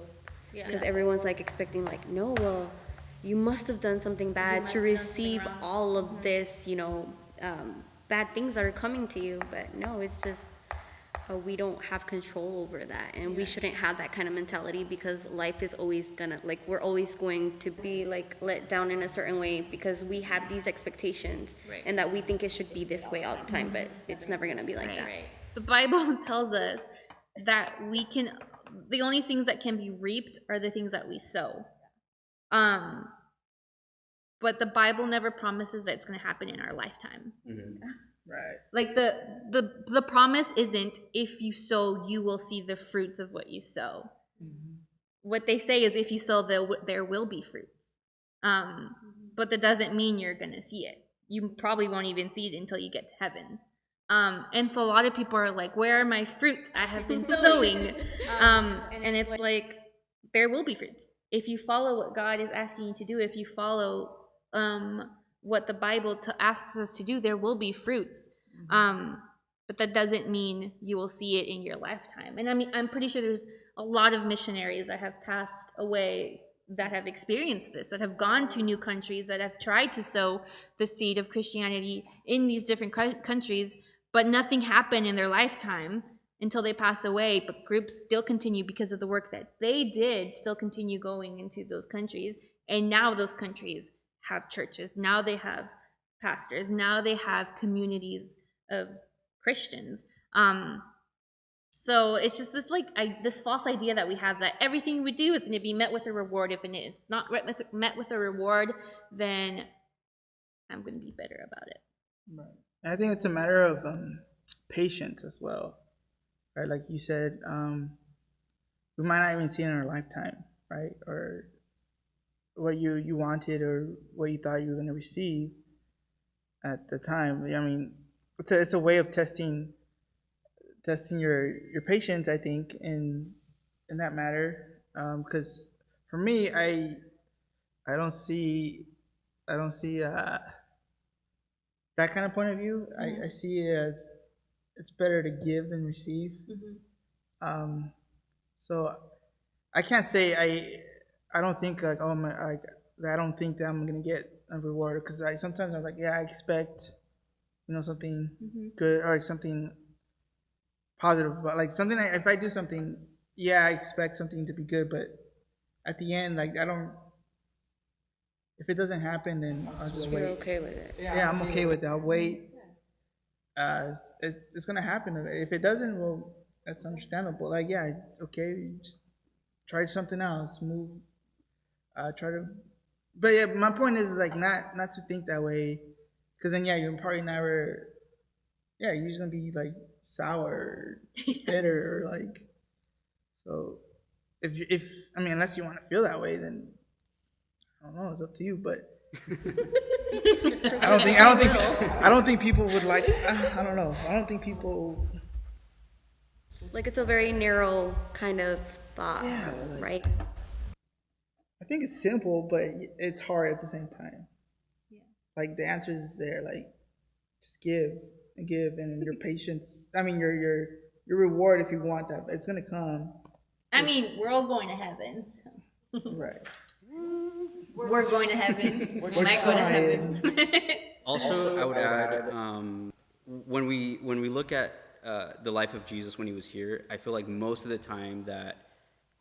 Because everyone's expecting no, well, you must have done something bad to receive all of this, bad things that are coming to you. But no, it's just we don't have control over that, and we shouldn't have that kind of mentality, because life is always gonna we're always going to be let down in a certain way because we have these expectations, and that we think it should be this way all the time, but it's never gonna be like that. The Bible tells us that the only things that can be reaped are the things that we sow. But the Bible never promises that it's going to happen in our lifetime. Right. The promise isn't, if you sow, you will see the fruits of what you sow. What they say is, if you sow, there will be fruits. But that doesn't mean you're going to see it. You probably won't even see it until you get to heaven. And so a lot of people are where are my fruits? I have been sowing. And it's there will be fruits. If you follow what God is asking you to do, if you follow what the Bible asks us to do, there will be fruits. But that doesn't mean you will see it in your lifetime. And I mean, I'm pretty sure there's a lot of missionaries that have passed away that have experienced this, that have gone to new countries, that have tried to sow the seed of Christianity in these different countries, but nothing happened in their lifetime until they pass away. But groups still continue because of the work that they did, still continue going into those countries. And now those countries have churches. Now they have pastors. Now they have communities of Christians. So it's just this this false idea that we have that everything we do is going to be met with a reward. If it's not met with a reward, then I'm going to be better about it. Right. And I think it's a matter of patience as well, right? Like you said, we might not even see it in our lifetime, right? Or what you wanted or what you thought you were going to receive at the time. I mean, it's a way of testing your patience, I think, in that matter. Because for me, I don't see that kind of point of view. I see it as it's better to give than receive. So I can't say I don't think like I don't think that I'm gonna get a reward, because sometimes I'm like, yeah, I expect something good or something positive, but like something if I do something, yeah, I expect something to be good, but at the end, like I don't. If it doesn't happen, then I'll just wait. You're okay with it. Yeah, I'm okay with it. I'll wait. It's gonna happen. If it doesn't, well, that's understandable. Like, yeah, okay, just try something else. Move. Try to. But yeah, my point is like not to think that way, because then yeah, you're probably never. Yeah, you're just gonna be like sour, or bitter, or like. So, if I mean, unless you want to feel that way, then I don't know. It's up to you, but. I don't think people would like. I don't know. I don't think people. Like it's a very narrow kind of thought, right? I think it's simple, but it's hard at the same time. Yeah. Like the answer is there. Like just give, and your patience. I mean, your reward, if you want that, it's gonna come. I mean, we're all going to heaven. So. Right. We're going to heaven. We're going to heaven. Also, I would add, when we look at the life of Jesus when he was here, I feel like most of the time that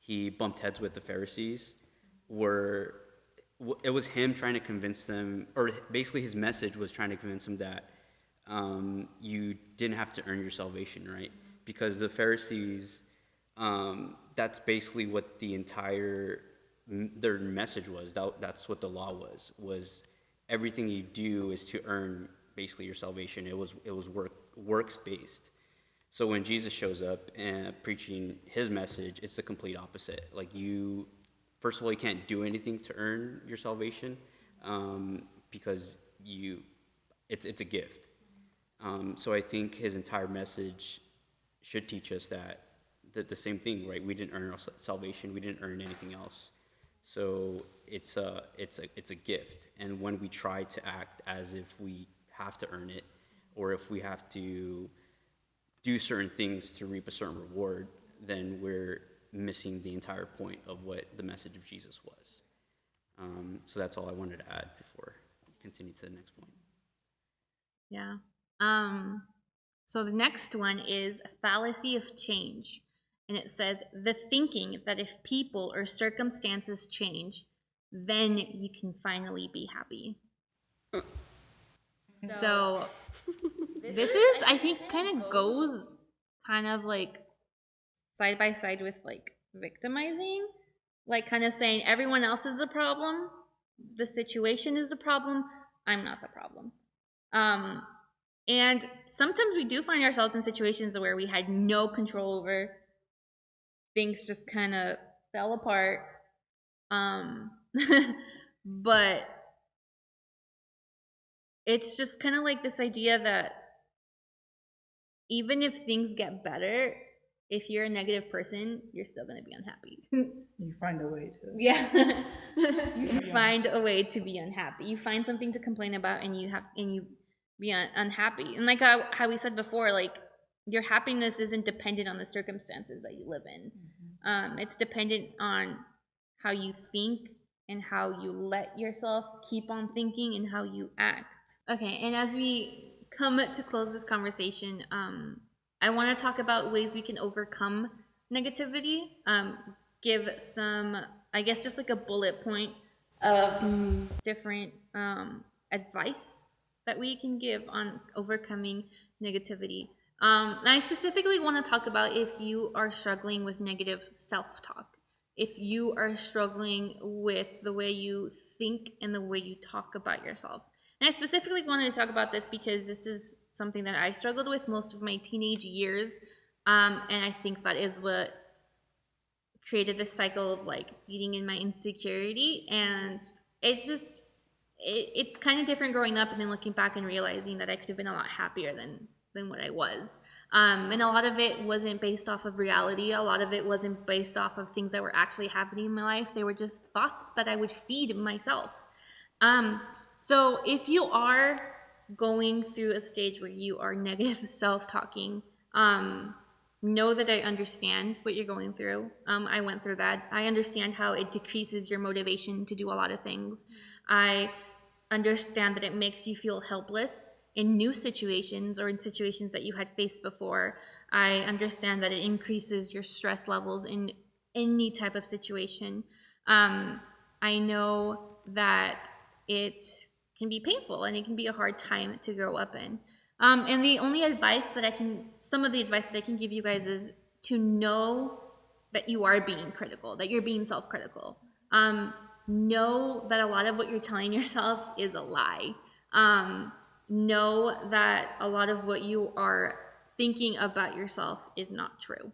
he bumped heads with the Pharisees it was him trying to convince them, or basically his message was trying to convince them that you didn't have to earn your salvation, right? Because the Pharisees, that's basically what their message was. That's what the law was everything you do is to earn basically your salvation. It was works based. So when Jesus shows up and preaching his message, it's the complete opposite. Like first of all, you can't do anything to earn your salvation, because it's a gift. So I think his entire message should teach us that the same thing, right? We didn't earn our salvation. We didn't earn anything else. So it's a gift. And when we try to act as if we have to earn it, or if we have to do certain things to reap a certain reward, then we're missing the entire point of what the message of Jesus was. So that's all I wanted to add before we continue to the next point. Yeah. So the next one is a fallacy of change. And it says, the thinking that if people or circumstances change, then you can finally be happy. So this is, I think, kind of goes kind of like side by side with like victimizing, like kind of saying everyone else is the problem, the situation is the problem, I'm not the problem. And sometimes we do find ourselves in situations where we had no control over. Things just kind of fell apart. But it's just kind of like this idea that even if things get better, if you're a negative person, you're still going to be unhappy. You find a way to. Yeah. You find a way to be unhappy. You find something to complain about and you be unhappy. And like how we said before, like your happiness isn't dependent on the circumstances that you live in. It's dependent on how you think and how you let yourself keep on thinking and how you act. Okay, and as we come to close this conversation, I want to talk about ways we can overcome negativity. Give some, I guess, just like a bullet point of different advice that we can give on overcoming negativity. And I specifically want to talk about if you are struggling with negative self-talk, if you are struggling with the way you think and the way you talk about yourself. And I specifically wanted to talk about this because this is something that I struggled with most of my teenage years. And I think that is what created this cycle of like feeding in my insecurity. And it's just, it's kind of different growing up and then looking back and realizing that I could have been a lot happier than what I was. And a lot of it wasn't based off of reality. A lot of it wasn't based off of things that were actually happening in my life. They were just thoughts that I would feed myself. So if you are going through a stage where you are negative self-talking, know that I understand what you're going through. I went through that. I understand how it decreases your motivation to do a lot of things. I understand that it makes you feel helpless in new situations or in situations that you had faced before. I understand that it increases your stress levels in any type of situation. I know that it can be painful and it can be a hard time to grow up in. And the only advice that some of the advice that I can give you guys is to know that you are being critical, that you're being self-critical. Know that a lot of what you're telling yourself is a lie. Know that a lot of what you are thinking about yourself is not true.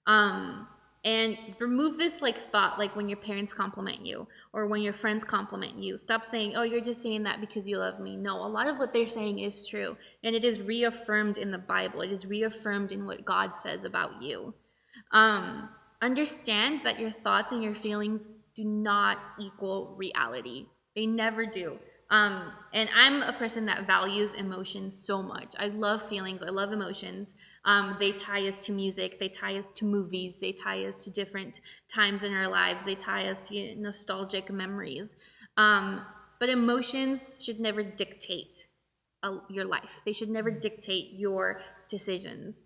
And remove this like thought, like when your parents compliment you or when your friends compliment you. Stop saying, oh, you're just saying that because you love me. No, a lot of what they're saying is true. And it is reaffirmed in the Bible. It is reaffirmed in what God says about you. Understand that your thoughts and your feelings do not equal reality. They never do. And I'm a person that values emotions so much. I love feelings. I love emotions. They tie us to music. They tie us to movies. They tie us to different times in our lives. They tie us to nostalgic memories. But emotions should never dictate your life. They should never dictate your decisions.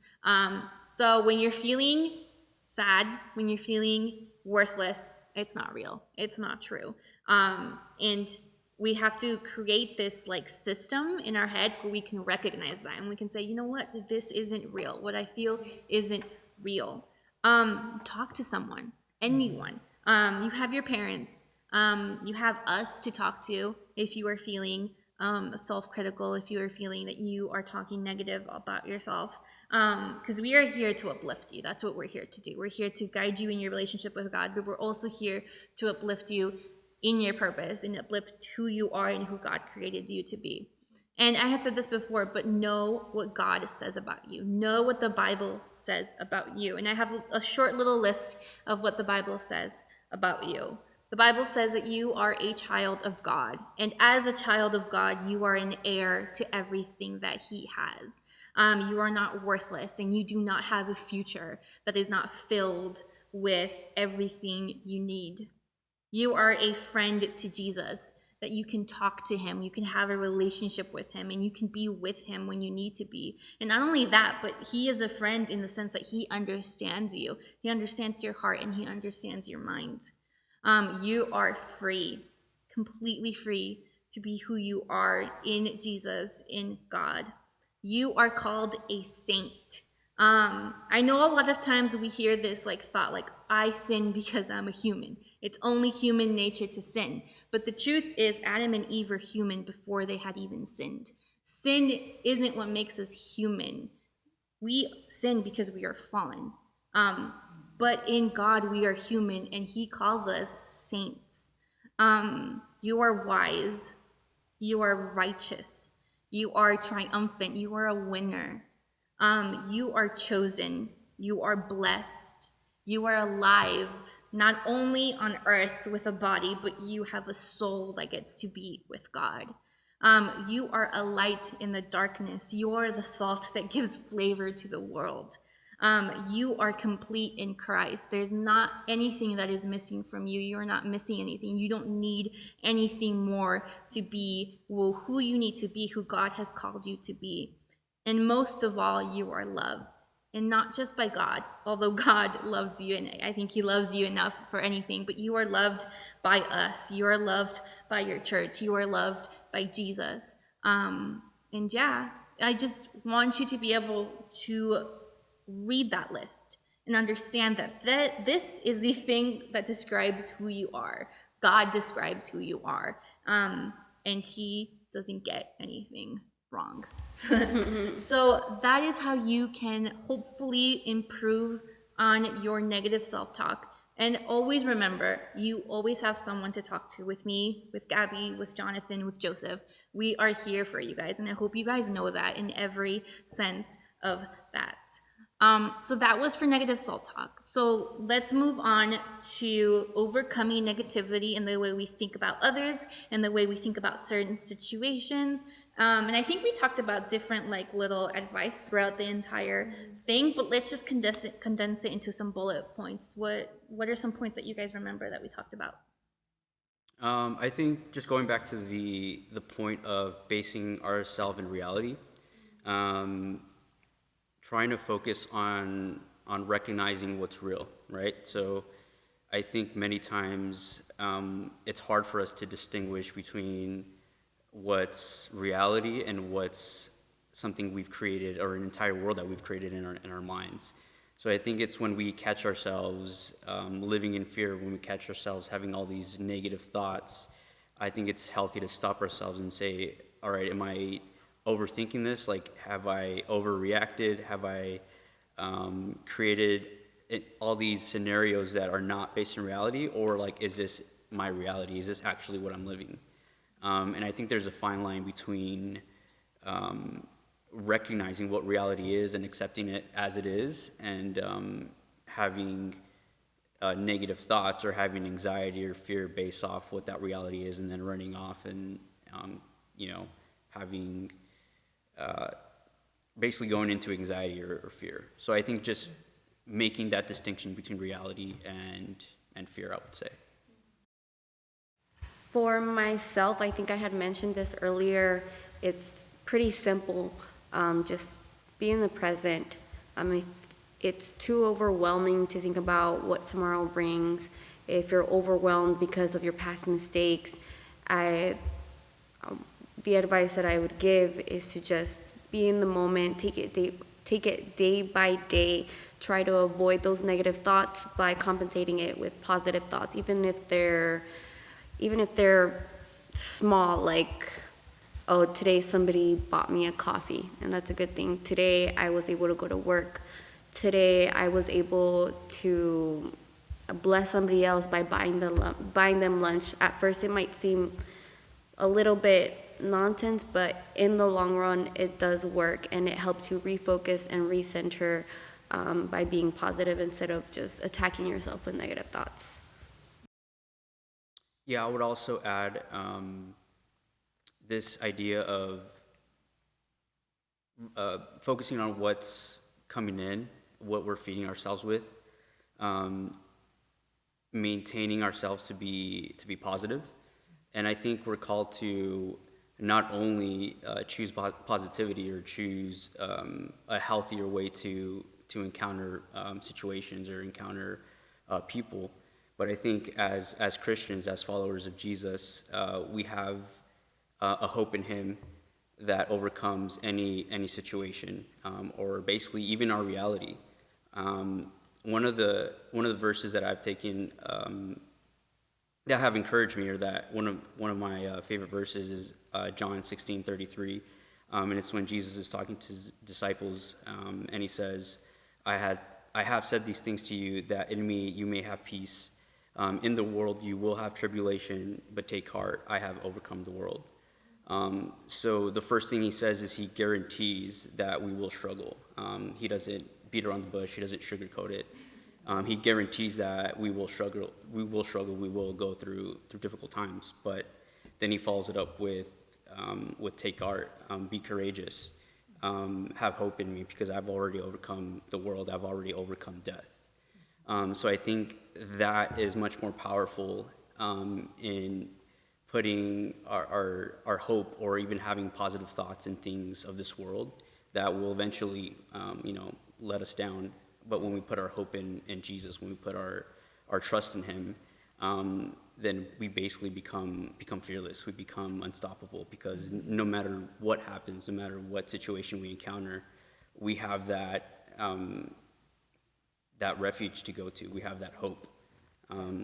So when you're feeling sad, when you're feeling worthless, it's not real. It's not true. And we have to create this like system in our head where we can recognize that and we can say, you know what, this isn't real. What I feel isn't real. Talk to someone, anyone. You have your parents. You have us to talk to if you are feeling self-critical, if you are feeling that you are talking negative about yourself. Because we are here to uplift you. That's what we're here to do. We're here to guide you in your relationship with God, but we're also here to uplift you in your purpose and uplift who you are and who God created you to be. And I had said this before, but know what God says about you. Know what the Bible says about you. And I have a short little list of what the Bible says about you. The Bible says that you are a child of God. And as a child of God, you are an heir to everything that He has. You are not worthless, and you do not have a future that is not filled with everything you need. You are a friend to Jesus, that you can talk to Him, you can have a relationship with Him, and you can be with Him when you need to be. And not only that, but He is a friend in the sense that He understands you. He understands your heart, and He understands your mind. You are free, completely free to be who you are in Jesus, in God. You are called a saint. I know a lot of times we hear this like thought, like, I sin because I'm a human. It's only human nature to sin. But the truth is Adam and Eve were human before they had even sinned. Sin isn't what makes us human. We sin because we are fallen. But in God, we are human, and He calls us saints. You are wise. You are righteous. You are triumphant. You are a winner. You are chosen. You are blessed. You are alive, not only on earth with a body, but you have a soul that gets to be with God. You are a light in the darkness. You are the salt that gives flavor to the world. You are complete in Christ. There's not anything that is missing from you. You're not missing anything. You don't need anything more to be who you need to be, who God has called you to be. And most of all, you are loved. And not just by God, although God loves you, and I think he loves you enough for anything, but you are loved by us. You are loved by your church. You are loved by Jesus. And yeah, I just want you to be able to read that list and understand that this is the thing that describes who you are. God describes who you are. And he doesn't get anything wrong. So that is how you can hopefully improve on your negative self-talk. And always remember, you always have someone to talk to. With me, with Gaby, with Jonathan, with Joseph. We are here for you guys, and I hope you guys know that in every sense of that. So that was for negative self-talk. So let's move on to overcoming negativity in the way we think about others and the way we think about certain situations. And I think we talked about different little advice throughout the entire thing, but let's just condense it into some bullet points. What are some points that you guys remember that we talked about? I think just going back to the point of basing ourselves in reality, trying to focus on recognizing what's real, right? So I think many times it's hard for us to distinguish between what's reality and what's something we've created, or an entire world that we've created in our minds. So I think it's when we catch ourselves living in fear, when we catch ourselves having all these negative thoughts, I think it's healthy to stop ourselves and say, all right, am I overthinking this? Have I overreacted? Have I created all these scenarios that are not based in reality? Or is this my reality? Is this actually what I'm living? And I think there's a fine line between recognizing what reality is and accepting it as it is, and having negative thoughts or having anxiety or fear based off what that reality is, and then running off and having basically going into anxiety or fear. So I think just making that distinction between reality and fear, I would say. For myself, I think I had mentioned this earlier. It's pretty simple. Just be in the present. If it's too overwhelming to think about what tomorrow brings, if you're overwhelmed because of your past mistakes, the advice that I would give is to just be in the moment, take it day by day, try to avoid those negative thoughts by compensating it with positive thoughts, even if they're small, oh, today somebody bought me a coffee, and that's a good thing. Today I was able to go to work. Today I was able to bless somebody else by buying them lunch. At first it might seem a little bit nonsense, but in the long run it does work, and it helps you refocus and recenter by being positive instead of just attacking yourself with negative thoughts. Yeah, I would also add this idea of focusing on what's coming in, what we're feeding ourselves with, maintaining ourselves to be positive. And I think we're called to not only choose positivity or choose a healthier way to encounter situations or encounter people, but I think as Christians, as followers of Jesus, we have a hope in Him that overcomes any situation, or basically even our reality. One of the verses that I've taken that have encouraged me, or that one of my favorite verses, is John 16:33, and it's when Jesus is talking to His disciples, and He says, I have said these things to you, that in me you may have peace. In the world you will have tribulation, but take heart, I have overcome the world. So the first thing He says is He guarantees that we will struggle. He doesn't beat around the bush. He doesn't sugarcoat it. He guarantees that we will struggle. We will go through difficult times. But then He follows it up with take heart, be courageous. have hope in me because I've already overcome the world. I've already overcome death. So I think that is much more powerful in putting our hope or even having positive thoughts in things of this world that will eventually, let us down. But when we put our hope in Jesus, when we put our trust in him, then we basically become fearless. We become unstoppable because no matter what happens, no matter what situation we encounter, we have that refuge to go to. We have that hope.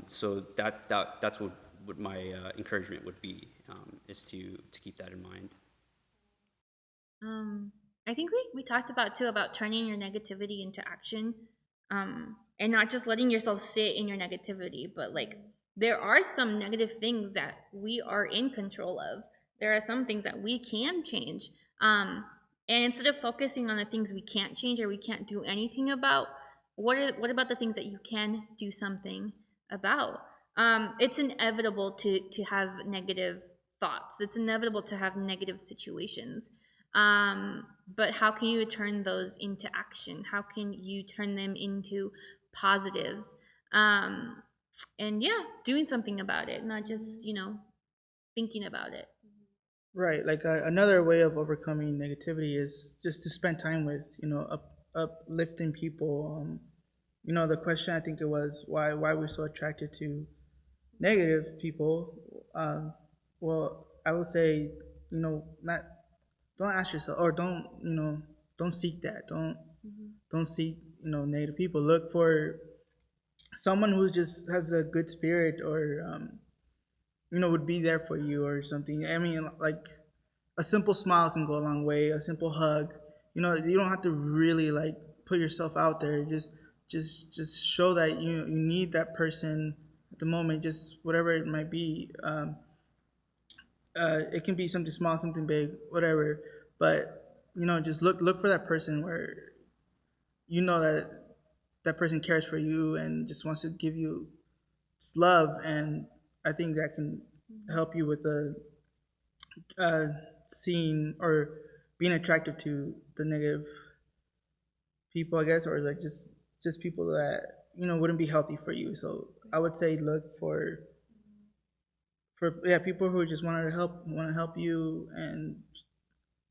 So that's what my encouragement would be, is to keep that in mind. I think we talked about turning your negativity into action, and not just letting yourself sit in your negativity, but like there are some negative things that we are in control of. There are some things that we can change, and instead of focusing on the things we can't change or we can't do anything about, what about the things that you can do something about? It's inevitable to have negative thoughts. It's inevitable to have negative situations. But how can you turn those into action? How can you turn them into positives? And yeah, doing something about it, not just, thinking about it. Right. Like another way of overcoming negativity is just to spend time with, uplifting people. The question, I think it was why we're so attracted to negative people. Well, I would say, not, don't ask yourself, or don't seek that. Don't seek, negative people. Look for someone who just has a good spirit, or would be there for you or something. I mean, like a simple smile can go a long way. A simple hug. You don't have to really like put yourself out there. Just show that you need that person at the moment. Just whatever it might be. It can be something small, something big, whatever. But just look for that person where that person cares for you and just wants to give you just love. And I think that can help you with the seeing or being attracted to the negative people, I guess, or like just people that wouldn't be healthy for you. So I would say look for people who just want to help you, and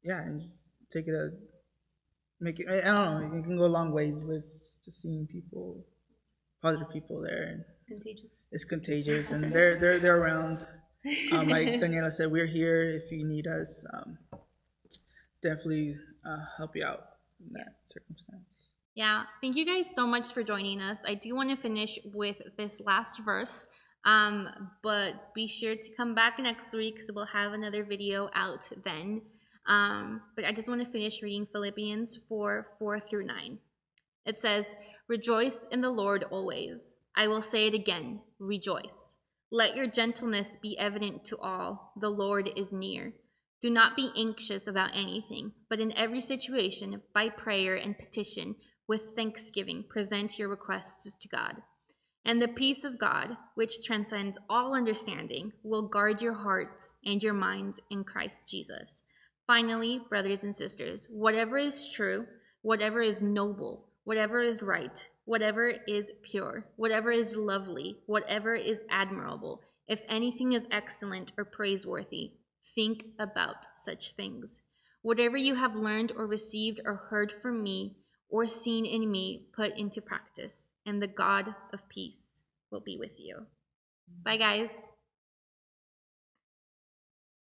and just take it make it. I don't know. It can go a long ways with just seeing people, positive people there. Contagious. It's contagious, and they're around. Like Daniela said, we're here if you need us. Definitely help you out in that circumstance. Yeah, thank you guys so much for joining us. I do want to finish with this last verse, but be sure to come back next week because we'll have another video out then. But I just want to finish reading Philippians 4:4-9. It says, "Rejoice in the Lord always. I will say it again, rejoice. Let your gentleness be evident to all. The Lord is near. Do not be anxious about anything, but in every situation, by prayer and petition, with thanksgiving, present your requests to God. And the peace of God, which transcends all understanding, will guard your hearts and your minds in Christ Jesus. Finally, brothers and sisters, whatever is true, whatever is noble, whatever is right, whatever is pure, whatever is lovely, whatever is admirable, if anything is excellent or praiseworthy, think about such things. Whatever you have learned or received or heard from me or seen in me, put into practice, and the God of peace will be with you." Bye, guys.